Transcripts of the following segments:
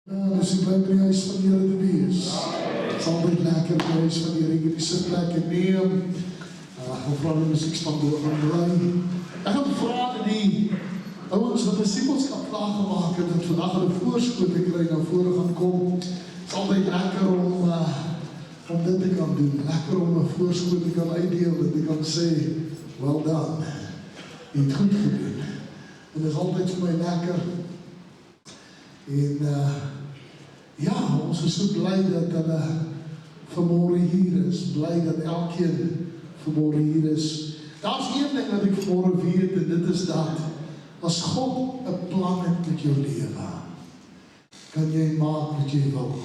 Dus ik blijf in huis van die Here te wees. Het is altijd lekker in huis van die Here. Ek het die sitplek neem. Ek gaan vra die musiekspan door gaan bly. Ek gaan vra die ouens wat discipelskap klaargemaak het en vandag hulle voorskoot te kry na vore gaan kom. Het is altijd lekker om dit te kan doen. Lekker om 'n voorskoot te kan uitdeel en te kan sê, well done. Jy het goed gedoen. En dit is altyd vir my lekker. En ja, ons is so bly dat hulle vanmôre hier is, bly dat elkeen vanmôre hier is. Daar is een ding wat ek vanmôre weet, en dit is dat, as God 'n plan het met jou lewe, kan jy maak wat jy wil.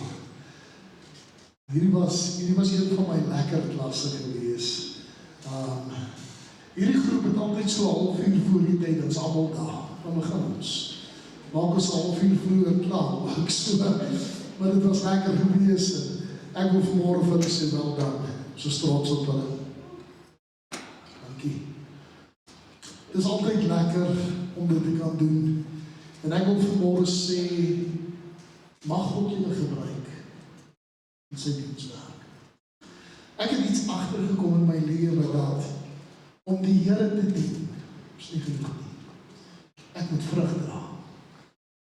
Hierdie was een van my lekker klasse gewees. Hierdie groep het altyd so 1/2 voor die tyd, ons almal daar, dan begin ons. Maak ons 1/2 vroeger klaar, ook so, maar dit was lekker gewees, en ek wil vanmôre vir hulle sê, wel dan, so trots op hulle. Dankie. Het is altyd lekker om dit te kan doen, en ek wil vanmôre sê, mag God julle gebruik, in sy dienswerk. Ek het iets agtergekom in my lewe dat, om die Here te dien, is nie genoeg nie. Ek moet vrug dra.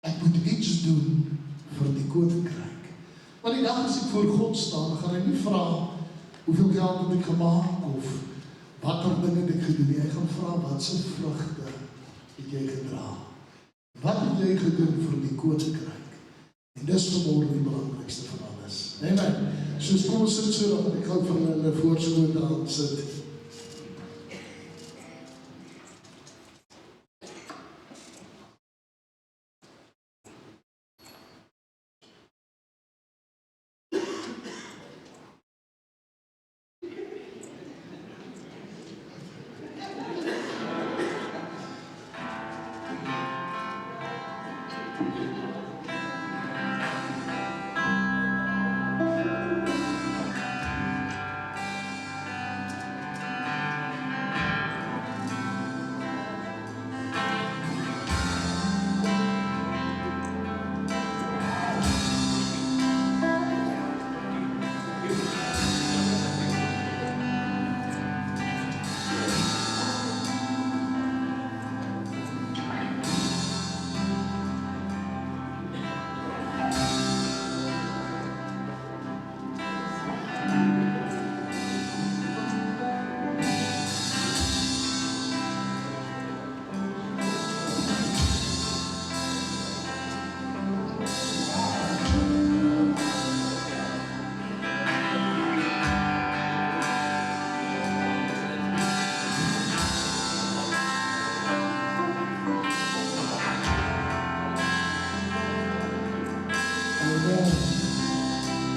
Ek moet iets doen vir die koninkryk. Want die dag as ek voor God staan, gaan hy nie vra hoeveel geld het ek gemaak of watter dinge het ek gedoen nie. Hy gaan vra wat se vrugte het jy gedra? Wat het jy gedoen vir die koninkryk? En dis vanmôre die belangrikste van alles. Amen. Soos kom ons sit so dat ek gou vir hulle voorskoot aan sit.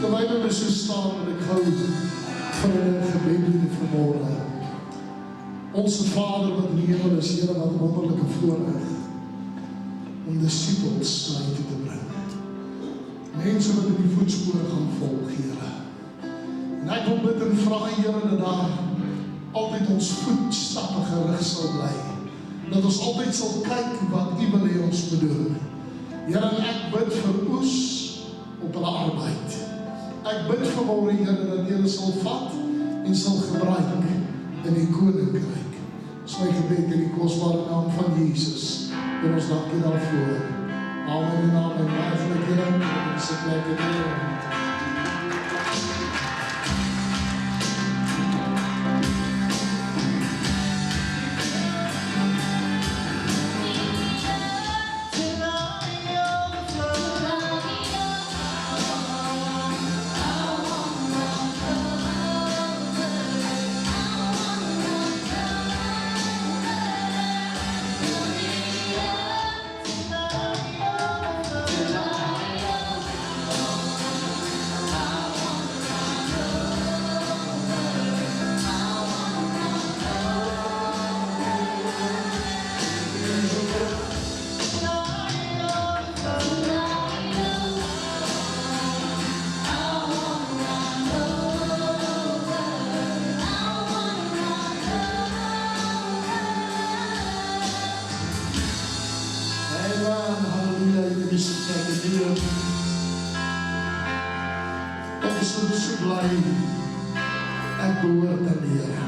Terwyl ons so staan en ek gou vir hulle gebed doen vanmôre. Onse Vader wat in die hemel is, Here, wat 'n wonderlike voorreg om disippels na U toe te bring. Mense wat in die voetspore gaan volg, Here. En ek wil bid en vra, Here, dat daar altyd ons voetstappe gerig sal bly. Dat ons altyd sal kyk wat U wil hê ons moet doen. Here, en ek bid vir oes op hulle arbeid. Ek bid vanmôre, Here, dat julle sal vat en sal gebruik in die koninkryk. Dis my gebed in die kosbare naam van Jesus. En ons dankie daarvoor. Amen en amen. Eigenlijk Here, ons sit lekker hier. Halleluja, halleluja, jy is getrek, Ek is so bly, ek behoort aan die Here.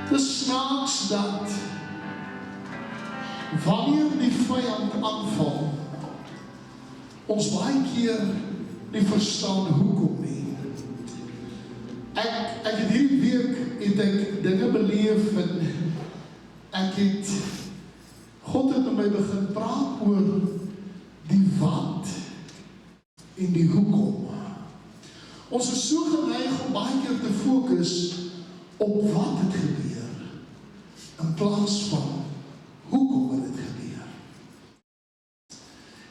Dis snaaks dat wanneer die vyand aanval, ons baie keer nie verstaan hoekom nie. Ek het hierdie week het ek dinge beleef en ek het God het met my begin praat oor die wat en die hoekom. Ons is so geneig om baie keer te fokus op wat het gebeur in plaas van hoekom het dit gebeur.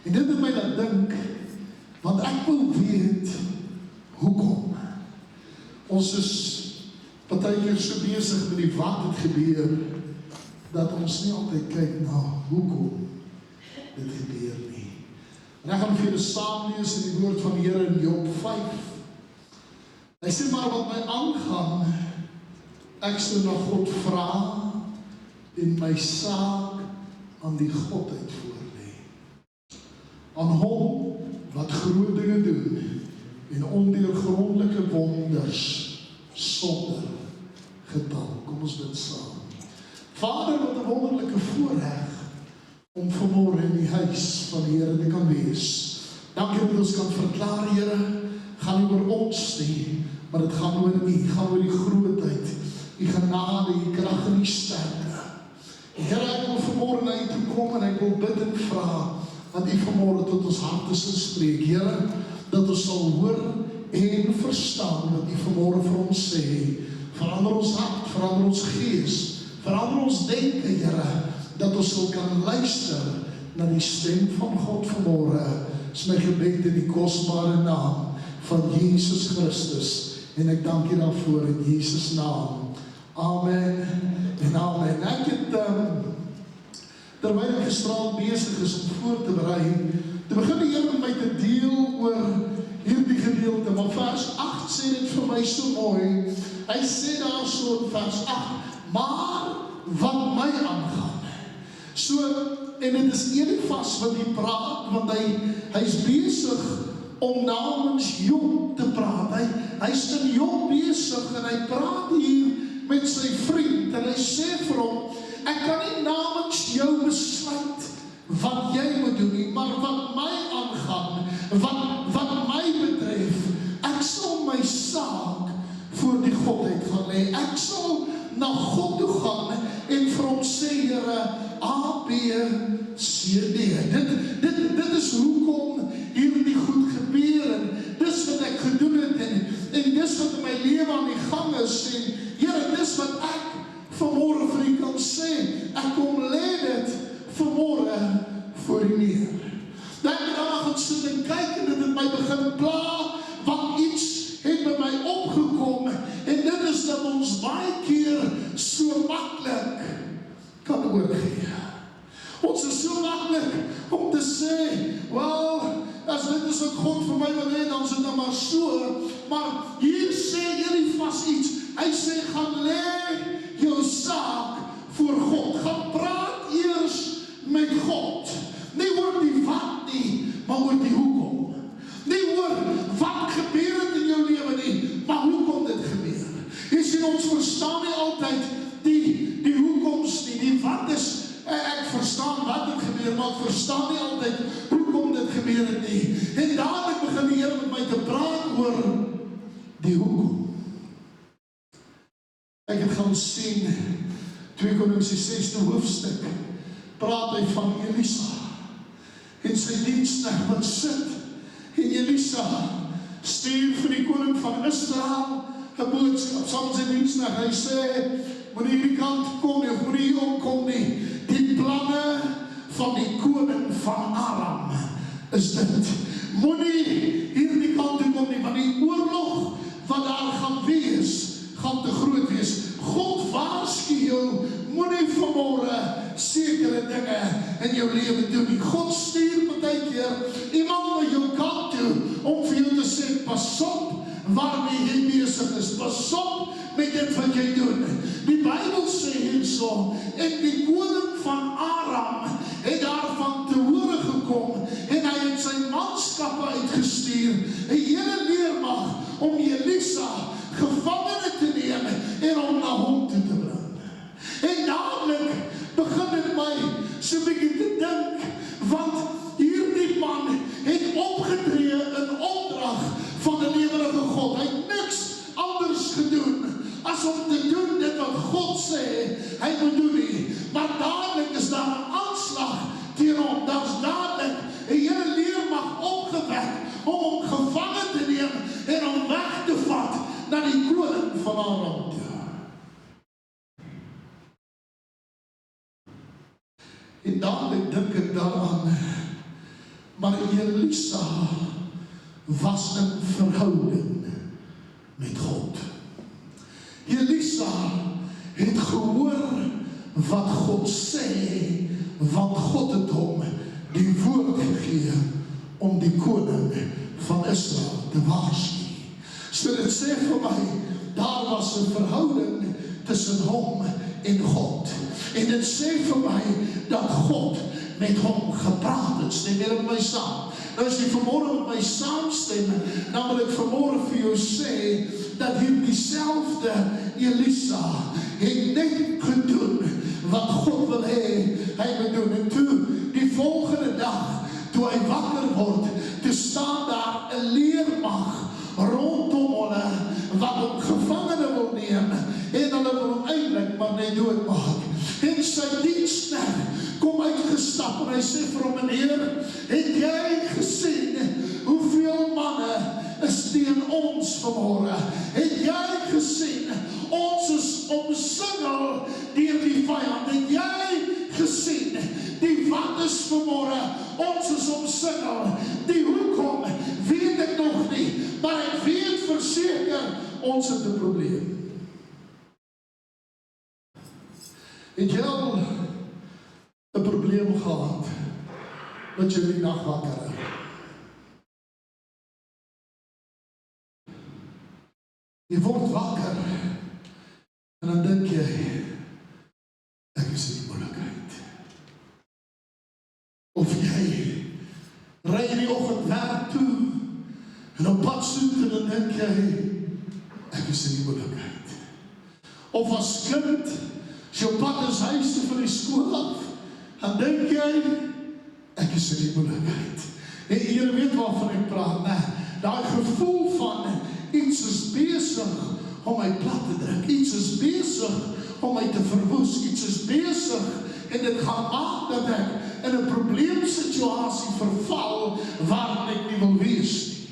En dit het my laat dink, want ek wil weet hoekom. Ons is partykeer so besig met die wat het gebeur, dat ons nie altyd kyk na hoekom dit gebeur nie. En ek gaan vir julle saam lees in die woord van die Here in Job 5. Hy sê maar wat my aangaan, ek sal na God vra en my saak aan die Godheid voorlê. Aan hom wat groot dinge doen en ondeurgrondelike wonders sonder getal. Kom ons bid saam. Vader, wat 'n wonderlike voorreg om vanmôre in die huis van die Here te kan wees. Dankie dat ons kan verklaar, Here, gaan nie oor ons nie, maar dit gaan oor U, gaan oor die grootheid, U genade, U krag en U sterkte. Here, ek wil vanmôre na U toe kom en ek wil bid en vra dat U vanmôre tot ons harte sal spreek, Here, dat ons sal hoor en verstaan wat U vanmôre vir ons sê. Verander ons hart, verander ons gees, verander ons denke, Here, dat ons sal kan luister na die stem van God vanmôre. Is my gebed in die kosbare naam van Jesus Christus. En ek dank U daarvoor in Jesus naam. Amen en amen. Ek het, terwyl ek gisteraan besig is om voor te berei, te begin die Here met my te deel oor hierdie gedeelte, maar vers 8 sê dit vir my so mooi. Hy sê daar so in vers 8, maar wat my aangaan. So, en dit is Elifas wat hy praat, want hy is besig om namens Job te praat. Hy is in Job besig en hy praat hier met sy vriend en hy sê vir hom, ek kan nie namens jou besluit wat jy moet doen nie, maar wat my aangaan, wat my betref, ek sal my saak voor die Godheid gaan lê. Ek sal na God toe gaan en vir hom sê, Here, A, B, C, D. Dit is hoekom hierdie goed gebeur en dis wat ek gedoen het en dis wat in my lewe aan die gang is en Here, dis wat ek vanmôre vir U kan sê. Ek kom lê dit vanmôre voor U neer. Dat ek dan gaan sit en kyk en dit het my begin pla, want iets het by my opgekom en dit is dat ons baie keer so maklik kan oorgee. Ons is so maklik om te sê, wel, as dit is wat God vir my wil hê, dan is dit nou maar so, maar hier sê Elifas iets, hy sê, gaan lê jou saak voor God, gaan praat eers met God, nie oor die wat nie, maar oor die hoekom, nie oor wat gebeur het in jou lewe nie, maar hoekom dit gebeur. Jy sien, ons verstaan nie altyd die hoekoms nie, die wat is, ek verstaan wat het gebeur, maar ek verstaan nie altyd hoekom dit gebeur het nie. En dadelik begin die Here met my te praat oor die hoekom. Ek het gaan sien, 2 Konings die 6de hoofstuk, praat hy van Elisa, en sy diensknegt wat sit, en Elisa stuur vir die koning van Israel, 'n boodskap, saam met sy diensknegt, hy sê, moet nie hierdie kant kom nie, of moet nie hier omkom nie, die planne van die koning van Aram is dit. Moet nie hierdie kant toe kom nie, want die oorlog wat daar gaan wees, gaan te groot wees. God waarsku jou, moet nie vanmôre sekere dinge in jou lewe doen nie. God stuur partykeer iemand na jou kant toe, om vir jou te sê, pas op waarmee jy besig is, pas op met dit wat jy doen. Die Bybel sê hierso, en die koning van Aram het daarvan te hore gekom, en hy het sy manskappe uitgestuur, teen hom. Daar's dadelik 'n hele leermag opgewek om hom gevange te neem en hom weg te vat na die koning van Aram toe. En dadelik dink ek daaraan, maar Elisa was in verhouding met God. Elisa het gehoor wat God sê, want God het hom die woord gegee om die koning van Israel te waarsku. So dit sê vir my, daar was 'n verhouding tussen hom en God. En dit sê vir my dat God met hom gepraat het. Stem jy met my saam? Nou as jy vanmorgen met my saamstem, dan wil ek vanmorgen vir jou sê, dat hier dieselfde Elisa het net gedoen wat God wil hê hy moet doen. En toe, die volgende dag, toe hy wakker word, toe staan daar 'n leermag rondom hulle, wat hom gevangene wil neem, en hulle wil hom eintlik maar net doodmaak. En sy diensknegt kom uitgestap en hy sê vir hom, meneer, het jy gesien hoeveel manne is teen ons vanmorgen? Het jy gesien, ons is omsingel deur die vyand? Het jy gesien, die wat is vanmorgen, ons is omsingel? Die hoekom, weet ek nog nie, maar ek weet verseker, ons het 'n probleem. Het jy al 'n probleem gehad met jy die nag wakker is? Jy word wakker en dan dink jy, ek is in die moeilikheid. Of jy ry in die oggend werk toe en op pad soet en dan dink jy, ek is in die moeilikheid. Of as kind, as jou pad is huis toe van die skool af, dan dink jy, ek is in die moeilikheid. En jy weet waarvan ek praat, nee, daai gevoel van iets is besig om my plat te druk, iets is besig om my te verwoes, iets is besig en dit gaan maak dat ek in 'n probleemsituasie verval waarin ek nie wil wees nie.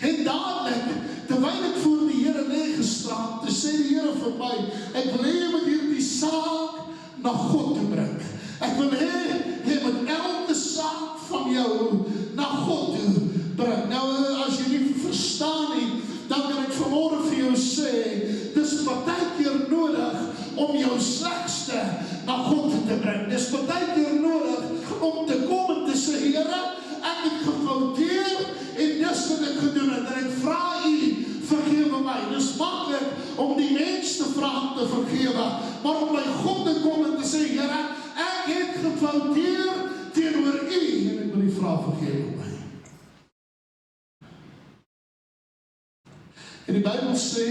En dadelik, terwyl ek voor die Here lê gestraat, te sê die Here vir my, ek wil hê jy moet hierdie saak na God toe bring. Ek wil hê jy moet elke saak van jou na God toe bring. Nou, as jy nie verstaan nie, dan kan ek vanmorgen vir jou sê, dis partykeer nodig om jou slegste na God te bring. Dis partykeer nodig om te kom en te sê, Here, ek het gefouteer en dis wat ek gedoen het. En ek vra u, vergewe my. Dis maklik om die mens te vra om te vergewe, maar om by God te kom en te sê, Here, ek het gefouteer teenoor u en ek wil u vra, vergewe my. En die Bybel sê,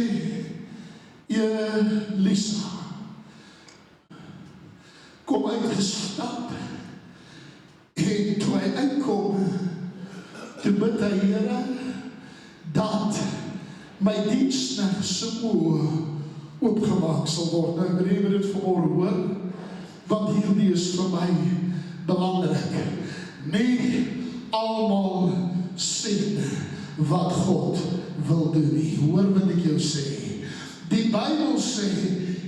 Elisa kom uitgestap en toe hy uitkom, toe bid hy, Here, dat my diensknegt se oë oopgemaak sal word. Nou, ek wil dit vanmorgen hoor, want hierdie is vir my belangrik. Nie almal sien wat God wil doen nie. Hoor wat ek jou sê. Die Bybel sê,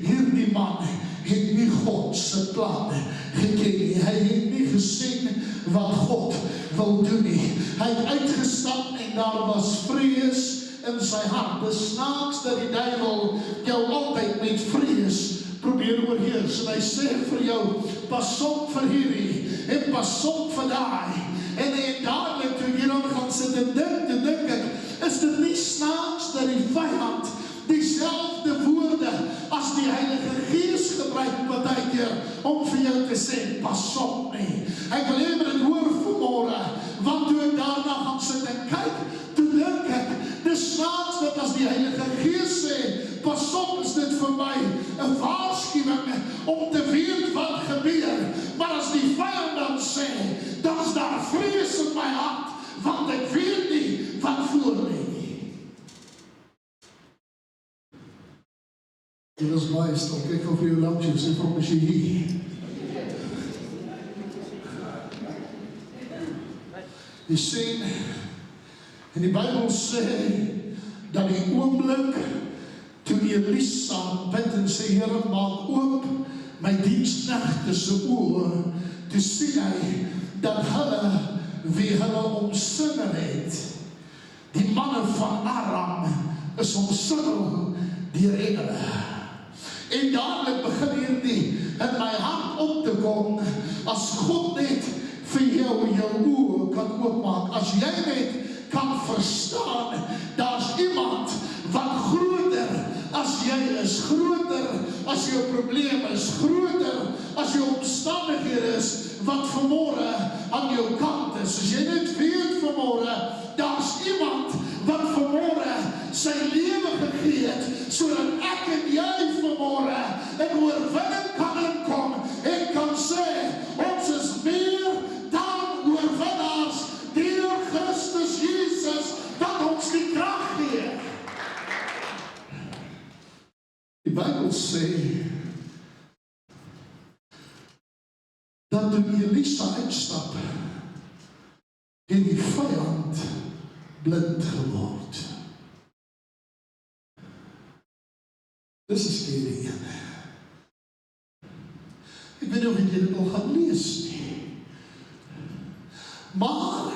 hierdie man het nie God se plan geken nie. Hy het nie gesien wat God wil doen nie. Hy het uitgestap en daar was vrees in sy hart. Dis snaaks dat die duiwel jou altyd met vrees probeer oorheers. En hy sê vir jou, pas op vir hierdie en pas op vir daai. En dadelik toe jy dan gaan sit en dink ek, is dit nie snaaks dat die vyand dieselfde woorde as die Heilige Gees gebruik partykeer om vir jou te sê, pas op nie. Ek wil hê dit hoor vanmorgen, want toe ek daarna gaan sit en kyk, toe dink ek, dis snaaks dat as die Heilige Gees sê, pas op, is dit vir my 'n waarskuwing om te weet wat gebeur. Maar as die vyand dan sê, dan is daar vrees in my hart, want ek weet nie wat voor lê nie. Dit is baie stil, kyk of vir jou lampjes, sê vir hom, is jy hier? Jy sien, en die Bybel sê, dat die oomblik, toe Elisa bid en sê, Here, maak oop my diensknegte se oë, toe sien hy, dat hulle, wie hulle omsingel het, die manne van Aram, is omsingel deur engele. En dadelik begin hierdie in my hart op te kom, as God net vir jou oë kan oopmaak, as jy net kan verstaan, daar's iemand wat groter as jy is, groter as jou probleem is, groter as jou omstandighede is, wat vanmôre aan jou kant is. As jy net weet vanmôre, daar's iemand wat vanmôre sy lewe gegee het, sodat ek en jy vanmôre in oorwinning kan inkom en kan sê, ons is meer dan oorwinnaars deur Christus Jesus, wat ons die krag gee. Die Bybel sê, dat toe Elisa uitstap, het die vyand blind geword. Dis 'n skerry een. Ek weet nie of jy dit al gaan lees nie. Maar,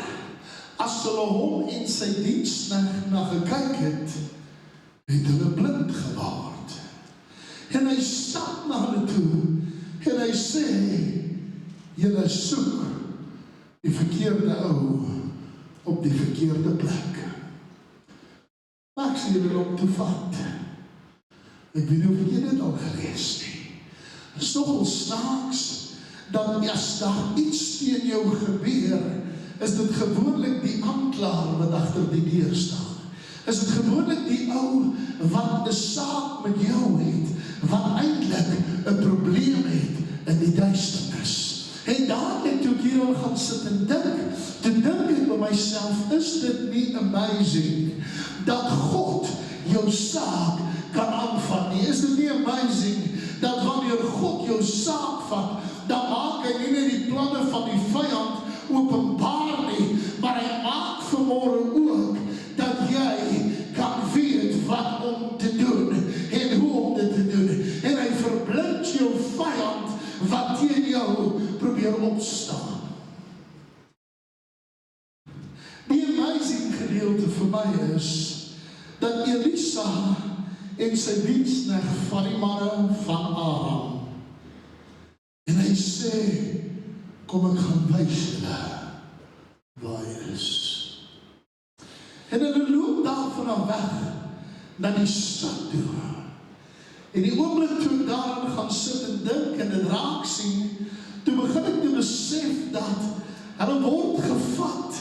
as hulle hom en sy diensknegt na gekyk het, het hulle blind geword. En hy stap na hulle toe, en hy sê, julle soek die verkeerde ou op die verkeerde plek. Maak sy julle op te vat. Ek weet nie of jy dit al gelees nie. Het is nogal snaaks, dat as daar iets teen jou gebeur, is dit gewoonlik die aanklaer wat agter die deur staan. Is dit gewoonlik die ou wat 'n saak met jou het, wat eintlik 'n probleem het in die duisternis. En dadelik toe ek hier al gaan sit en dink, toe dink ek by myself, is dit nie amazing, dat God jou saak kan aanvat nie? Is dit nie amazing, dat wanneer God jou saak vat, dan maak hy nie net die planne van die vyand openbaar nie, maar hy maak vanmôre ook, dat jy kan weet wat om te doen, en hoe om dit te doen, en hy verblind jou vyand, wat teen jou probeer opstaan. Die amazing gedeelte vir my is, dat Elisa en sy diensknegt van die manne van Aram, en hy sê, kom ek gaan wys julle waar hy is. En hulle loop daarvan af weg na die stad toe. En die oomblik toe ek daarin gaan sit en dink en dit raak sien, toe begin ek te besef dat hulle word gevat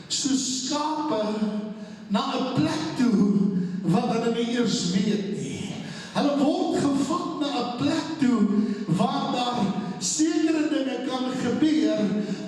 soos skape na 'n plek toe wat hulle nie eers weet nie. Hulle word gevat na 'n plek toe waar daar sekere dinge kan gebeur,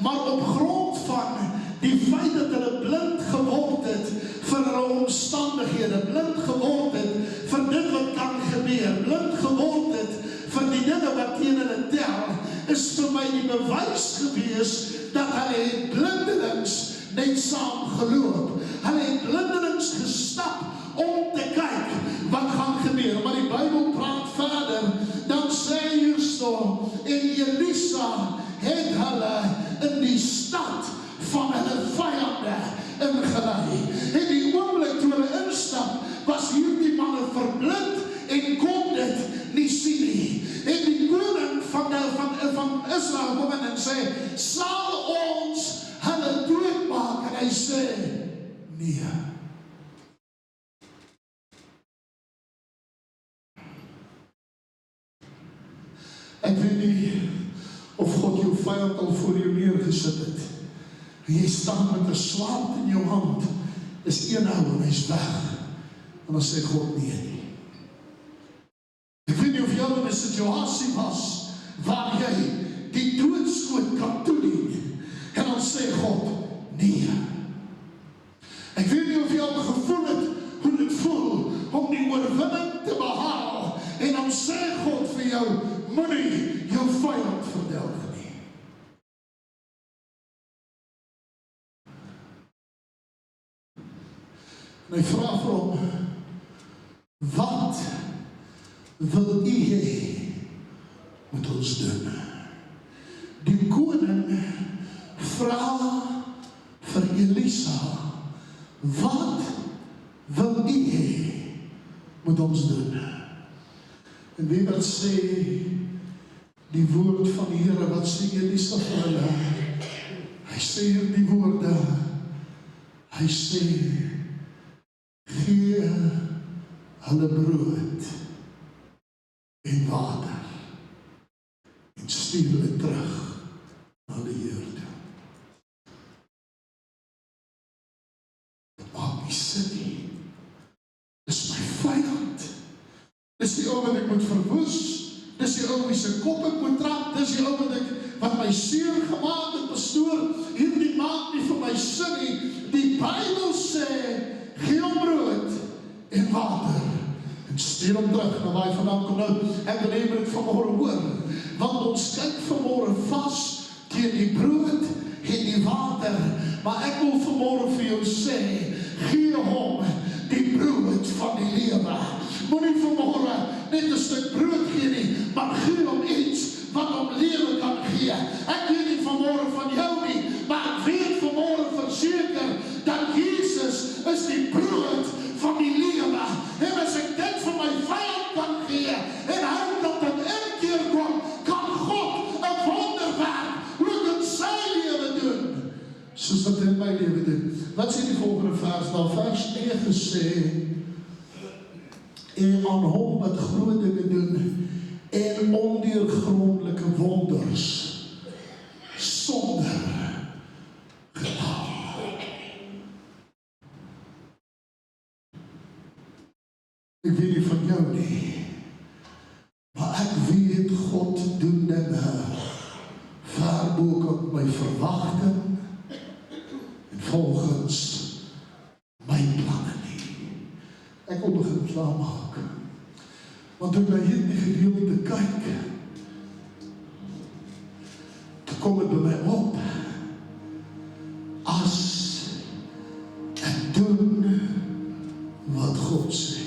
maar op grond van die feit dat hulle blind geword het vir hulle omstandighede, blind geword het vir dit wat kan gebeur, blind geword het vir die dinge wat teen hulle tel, is vir my die bewys gewees dat hulle het blindelings net saam geloop. Hulle het blindelings gestap om te kyk wat gaan gebeur. Maar die Bybel praat verder, dan sê hierso, en Elisa het hulle in die stad van hulle vyande ingelei. En die oomblik toe hulle instap, was hierdie manne verblind en kon dit nie sien nie. En die koning van Israel kom in en sê, sal ons hulle doodmaak? En hy sê, nee. Ek weet nie of God jou vyand al voor jou neergesit het. En jy staan met 'n swaard in jou hand, is een ou en hy's weg. En dan sê God nee. Ek weet nie of jy in 'n situasie was waar jy die doodskoot kan toedien. En dan sê God nee. Ek weet nie of jy al gevoel het hoe dit voel om die oorwinning te behaal. En dan sê God vir jou, moenie jou vyand verdelg nie. En hy vra vir hom, wat wil u hê moet ons doen? Die koning vra vir Elisa, wat wil u hê moet ons doen? En wie wat sê die woord van die Here, wat sê Elisa vir hulle? Hy sê hier die woorde, hy sê, gee hulle brood en water en stuur hulle terug na die Here toe. Dit maak nie sin nie. Dis my vyand. Dis die ou wat ek moet verwoes. Dis die ou wie se kop ek moet trap. Dis die ou wat my seer gemaak het, pastoor. Hierdie maak nie vir my sin nie. Die Bybel sê, gee hom brood en water en stuur hom terug na waar hy vandaan kom. Nou, ek wil hê dit vanmôre hoor, want ons kyk vanmôre vas teen die brood en die water, maar ek wil vanmôre vir jou sê, gee hom die brood van die lewe. Moenie vanmôre net 'n stuk brood gee nie, maar gee hom iets wat hom lewe kan gee. Ek weet nie vanmôre van jou nie, maar ek weet vanmôre verseker dat Jesus is die brood van die lewe. En as ek dit vir my vyand kan gee, en hy kan tot inkeer kom, kan God 'n wonderwerk ook in sy lewe doen, soos wat hy in my lewe doen. Wat sê die volgende vers? Nou vers 9 sê, en aan hom wat groot dinge doen, en ondeurgrondelike wonders, sonder getal. Ek weet nie van jou nie, maar ek weet God doen dinge ver bo op my verwagting en volgens my planne nie. Ek wil begin klaarmaak, want toe by hierdie gedeelte kyk, toe kom het by my op, as ek doen wat God sê,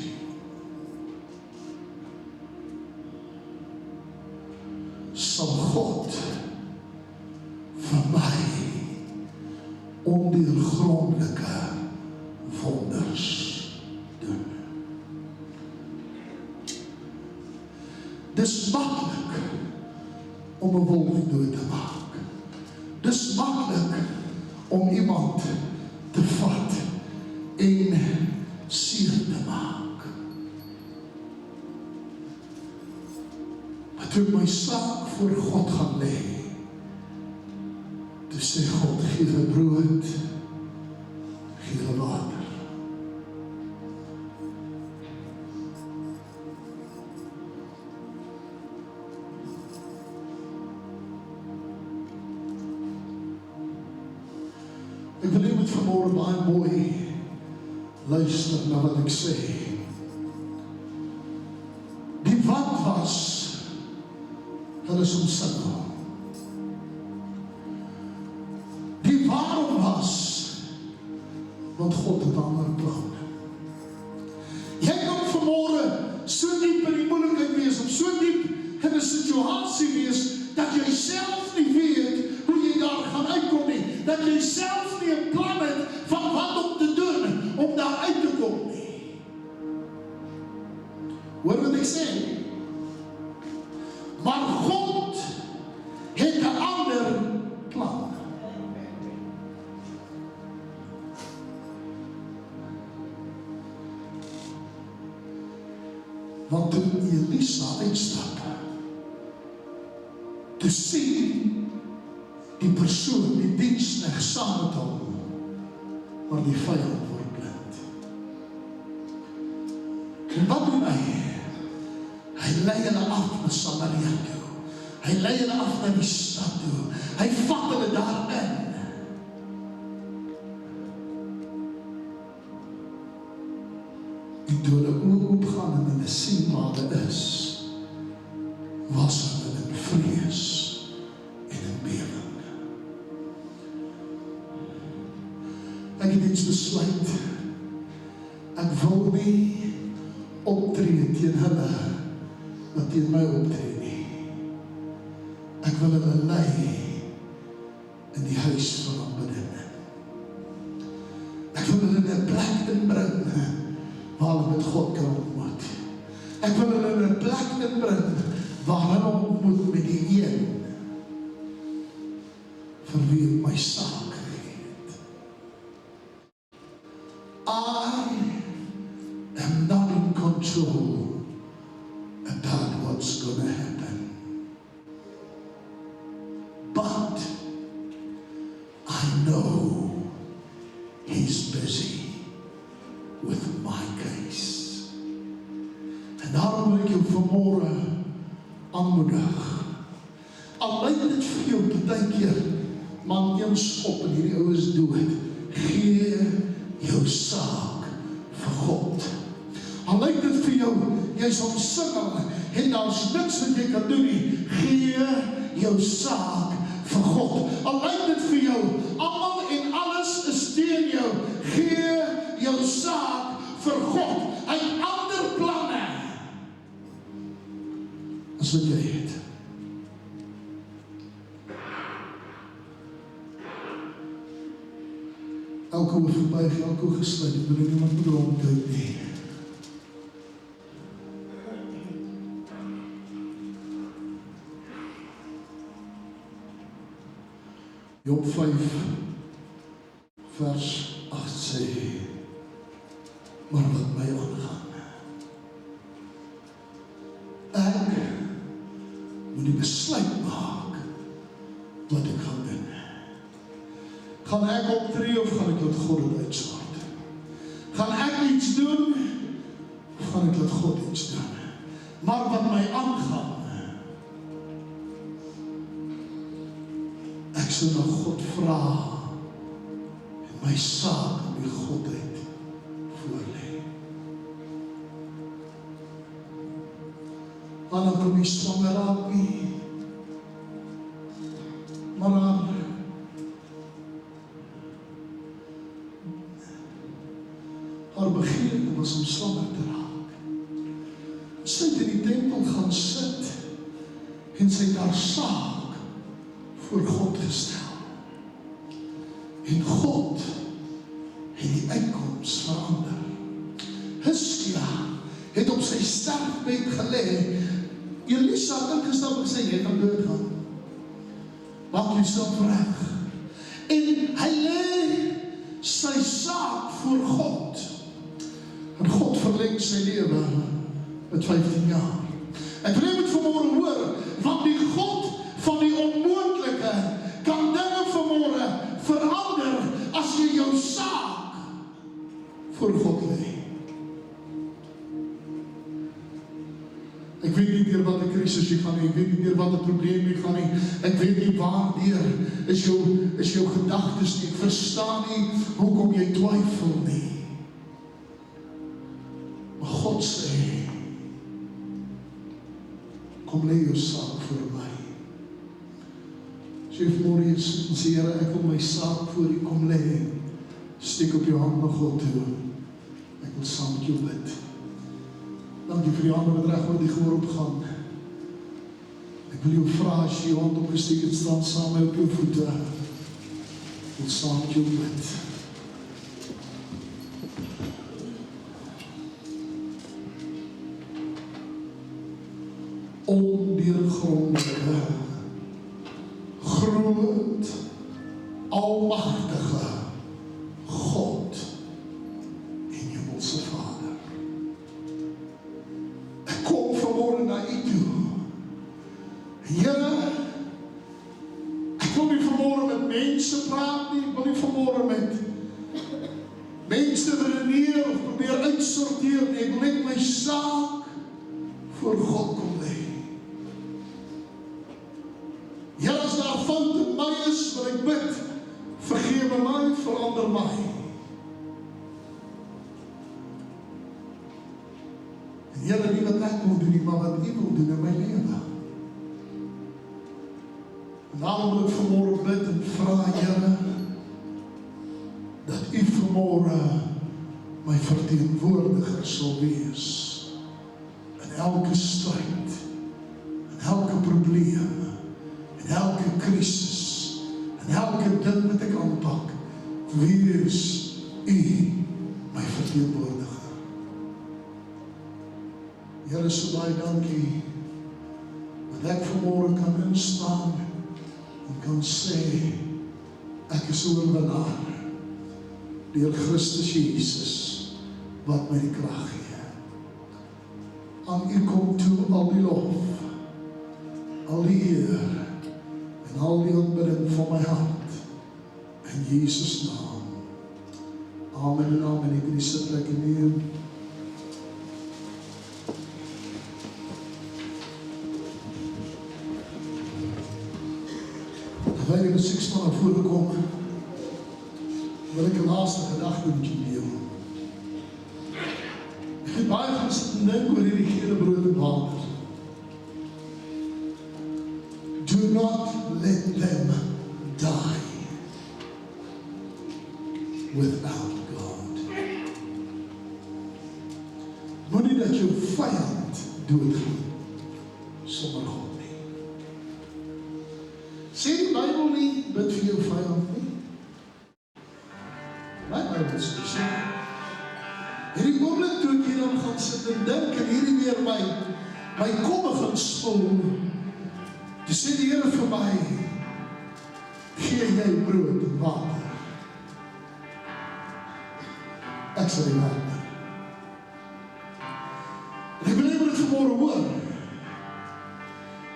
sal God vir my ondeurgrondelike wonders doen. Dis maklik om 'n wolf dood te maak. Dis maklik om iemand te vat en seer te maak. Maar toe ek my saak voor God gaan lê, toe sê God, gee hulle brood, gee hulle water. Ek wil jy moet vanmôre baie mooi luister na wat ek sê. Die wat was, hulle is omsingel. Die waarom was, want God het 'n ander plan. Jy kan vanmôre so diep in die moeilikheid wees, of so diep in 'n situasie wees, dat jy self nie weet hoe jy daar gaan uitkom nie, dat jy self nie 'n plan het van wat om te doen om daar uit te kom nie. Hoor wat ek sê? Maar God het 'n ander plan. Want toe Elisa uitstap, toe sien die persoon, die diensknegt saam met hom, maar die vyand word blind. En wat doen hy? Hy lei hulle af na Samaria toe. Hy lei hulle af na die stad toe. Hy vat hulle daarin. En toe hulle oë oopgaan en hulle sien waar hulle is, was hulle in vrees en in bewering. Ek het iets besluit. Ek wil nie optree teen hulle wat teen my optree nie. Ek wil hulle lei in die huis van aanbidding. Ek wil hulle in 'n plek inbring waar hulle met God kan ontmoet. Ek wil hulle in 'n plek inbring waar hulle ontmoet met die een vir wie ek my saak gegee het. I am not in control about what's going to happen. But I know He's busy with my case. En daarom wil ek jou vanmôre aanmoedig. Al lyk dit vir jou partykeer, man eens op en hierdie ou is dood. Gee jou saak vir God. Al lyk dit vir jou, jy's omsingel en daar's niks wat jy kan doen nie. Gee jou saak vir God. Al lyk dit vir jou, almal en alles is teen jou. Gee jou saak vir God. Hy het ander planne as wat jy het. Elke oor verbuig, elke oor gesluit. Ek wil niemand moet rondkyk nie. Job 5 vers 8 sê, maar wat my aangaan, ek moet die besluit maak wat ek gaan doen. Gaan ek optree of gaan ek laat God dit uitsort? Gaan ek iets doen of gaan ek laat God iets doen? Maar wat my aangaan, ek sal na God vra en my saak aan die Godheid voorlê. Want dan kom jy swanger raak nie, maar haar begeerte was om swanger te raak. Sy het in die tempel gaan sit en sy het haar saak voor God gestel. En God het die uitkoms verander. Hizkia het op sy sterfbed gelê. Elisa het ingestap en gesê, jy gaan doodgaan. Maak jouself reg. En hy lê sy saak voor God. En God verleng sy lewe met 15 jaar. Ek wil net vanmôre hoor, want die God van die onmoontlike kan dinge vanmôre verander as jy jou saak voor God lê. Ek weet nie deur wat 'n krisis jy gaan nie, ek weet nie deur wat 'n probleem jy gaan nie, ek weet nie waardeur is jou gedagtes nie, ek verstaan nie hoekom jy twyfel nie. Maar God sê, kom lê jou saak voor my. As jy vanmôre hier sit en sê, Here, ek wil my saak voor U kom lê, steek op jou hand na God toe. Ek wil saam met jou bid. Dankie vir die hande wat reg oor die gehoor opgaan. Ek wil jou vra, as jy jou hand opgesteek het, staan saam met op jou voete. Ek wil saam met jou bid. Ondeurgrondelike, groot, almagtige God en Hemelse Vader. Ek kom vanmôre na U toe. Here, ek wil nie vanmôre met mense praat nie, ek wil nie vanmôre met mense redeneer of probeer uitsorteer nie, ek wil net my saak voor God kom lê. Ja, as daar fout in my is, wil ek bid, vergewe my, verander my. En Here, nie wat ek wil doen nie, maar wat U wil doen in my lewe. En daarom wil ek vanmôre bid en vra, Here, dat U vanmôre my verteenwoordiger sal wees in elke stryd, in elke probleem, in elke krisis, in elke ding wat ek aanpak. Wees U my verteenwoordiger. Here, so baie dankie dat ek vanmôre kan instaan en kan sê ek is oorwinnaar deur Christus Jesus wat my die krag gee. Aan U kom toe al die lof, al die eer en al die aanbidding van my hart in Jesus naam. Amen en amen. Ek kan die sitplek neem. Terwyl die musiekspan na vore kom, wil ek 'n laaste gedagte met julle deel. Ek het baie gaan sit en dink oor hierdie gele brood en water. Do not let them die without God. Moenie dat jou vyand doodgaan sonder God nie. Sê die Bybel nie, bid vir jou vyand nie. My Bybel sê, hierdie oomblik toe ek hier dan gaan sit en dink en hierdie weer my komme gaan spoel, toe sê die Here vir my, gee jy brood en water. Ek sal die water. En ek wil nie dit vanmôre hoor.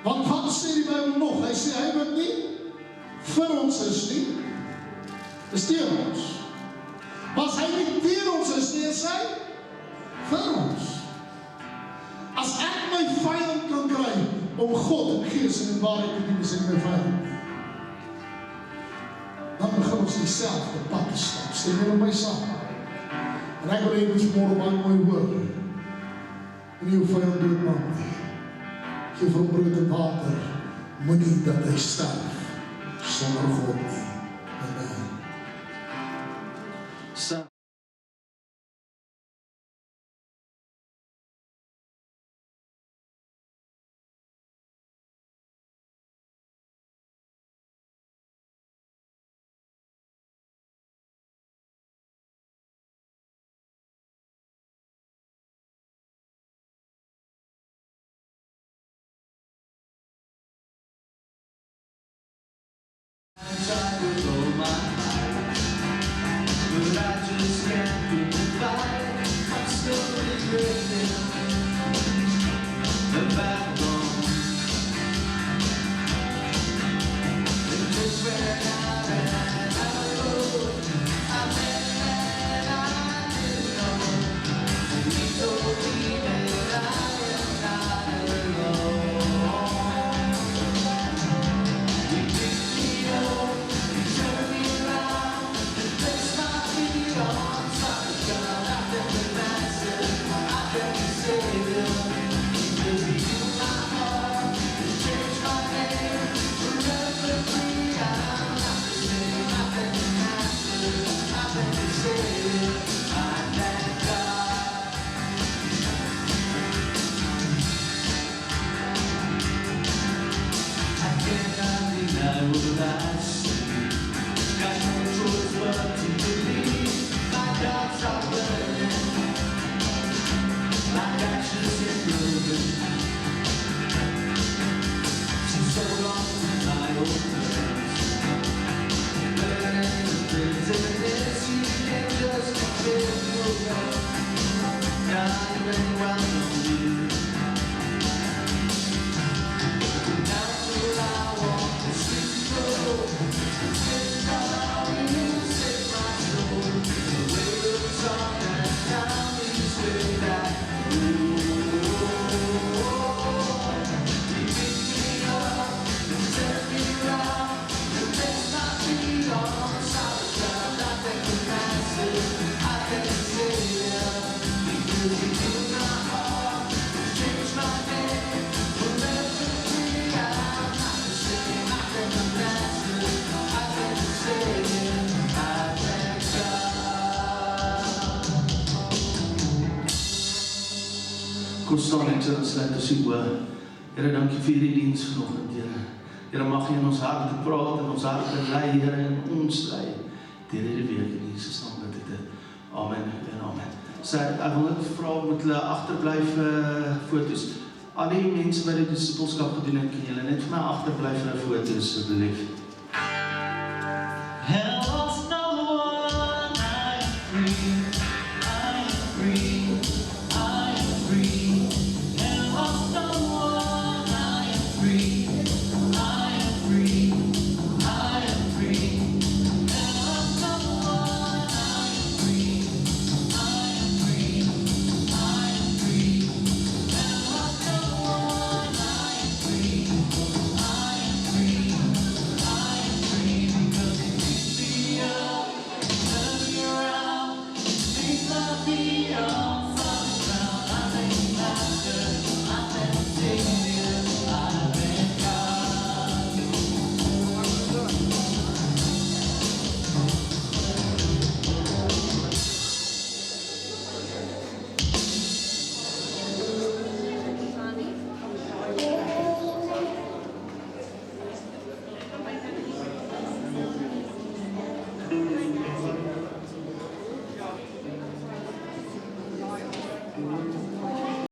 Want wat sê die Bybel nog? Hy sê hy wat nie vir ons is nie, is teen ons. Maar as hy nie teen ons is nie, is hy vir ons. As ek my vyand kan kry om God in gees en in waarheid te dien, is hy my vyand. Dan begin ons dieselfde pad te stap. Stem jy met my saam? En ek wil hê ons môre baie mooi hoor. En jou vyand doodmaak nie. Gee vir hom brood en water. Moenie dat hy sterf sonder God nie. Amen. I tried with all my might, but I just can't put the fight. I'm slowly drifting the backbone. It just ran out and out of road. I met a man I didn't know, and he told me that I am not alone. He picked me up, he turned me around, and placed my feet on solid ground. I felt the master, I felt the savior. Baby, you Kom staan en sluit ons die oë. Here, dankie vir hierdie diens vanoggend, Here. Here, mag jy in ons harte praat, in ons harte lei, Here, in ons lei. Deur hierdie week in Jesus naam bid ek dit. Amen en amen. So, ek wil net vra met hulle agterblyf foto's. Al die mense wat die disipelskap gedoen het, kan julle net vir my agterblyf vir 'n foto asseblief. Hello.